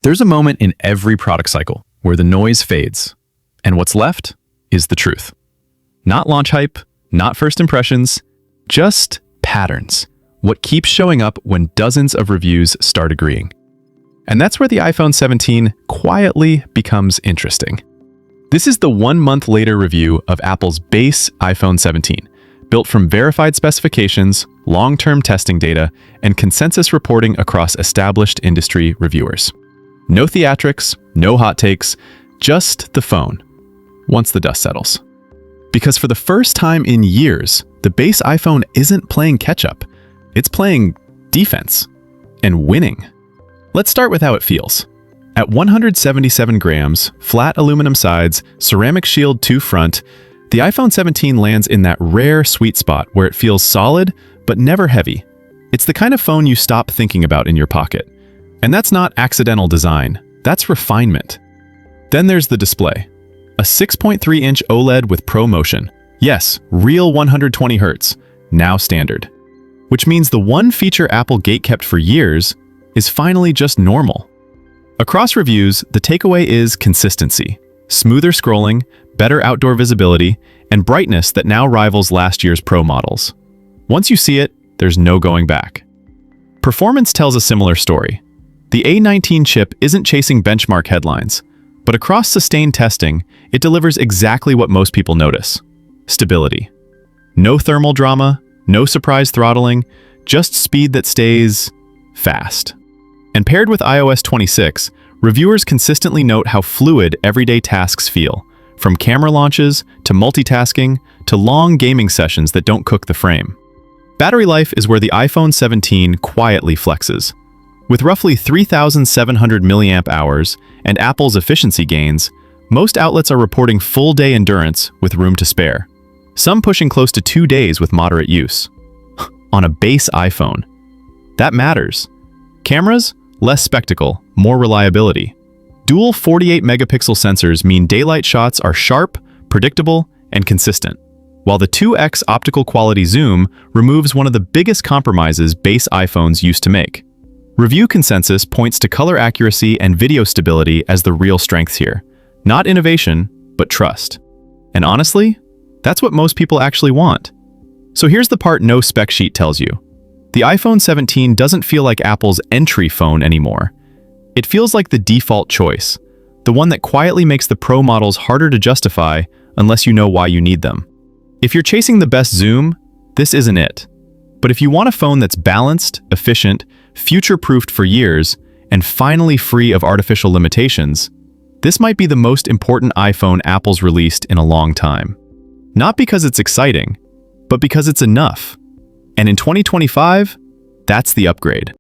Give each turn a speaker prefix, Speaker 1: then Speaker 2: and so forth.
Speaker 1: There's a moment in every product cycle where the noise fades, and what's left is the truth. Not launch hype, not first impressions, just patterns. What keeps showing up when dozens of reviews start agreeing. And that's where the iPhone 17 quietly becomes interesting. This is the 1 month later review of Apple's base iPhone 17, built from verified specifications, long-term testing data, and consensus reporting across established industry reviewers. No theatrics, no hot takes, just the phone, once the dust settles. Because for the first time in years, the base iPhone isn't playing catch-up. It's playing defense and winning. Let's start with how it feels. At 177 grams, flat aluminum sides, ceramic shield 2 front, the iPhone 17 lands in that rare sweet spot where it feels solid but never heavy. It's the kind of phone you stop thinking about in your pocket. And that's not accidental design, that's refinement. Then there's the display. A 6.3-inch OLED with ProMotion. Yes, real 120 Hz, now standard. Which means the one feature Apple gatekept for years is finally just normal. Across reviews, the takeaway is consistency. Smoother scrolling, better outdoor visibility, and brightness that now rivals last year's Pro models. Once you see it, there's no going back. Performance tells a similar story. The A19 chip isn't chasing benchmark headlines, but across sustained testing, it delivers exactly what most people notice: stability. No thermal drama, no surprise throttling, just speed that stays fast. And paired with iOS 26, reviewers consistently note how fluid everyday tasks feel, from camera launches to multitasking to long gaming sessions that don't cook the frame. Battery life is where the iPhone 17 quietly flexes. With roughly 3,700 milliamp hours and Apple's efficiency gains, most outlets are reporting full-day endurance with room to spare. Some pushing close to 2 days with moderate use. On a base iPhone. That matters. Cameras? Less spectacle, more reliability. Dual 48-megapixel sensors mean daylight shots are sharp, predictable, and consistent, while the 2x optical quality zoom removes one of the biggest compromises base iPhones used to make. Review consensus points to color accuracy and video stability as the real strengths here. Not innovation, but trust. And honestly, that's what most people actually want. So here's the part no spec sheet tells you. The iPhone 17 doesn't feel like Apple's entry phone anymore. It feels like the default choice, the one that quietly makes the Pro models harder to justify unless you know why you need them. If you're chasing the best zoom, this isn't it. But if you want a phone that's balanced, efficient, future-proofed for years, and finally free of artificial limitations, this might be the most important iPhone Apple's released in a long time. Not because it's exciting, but because it's enough. And in 2025, that's the upgrade.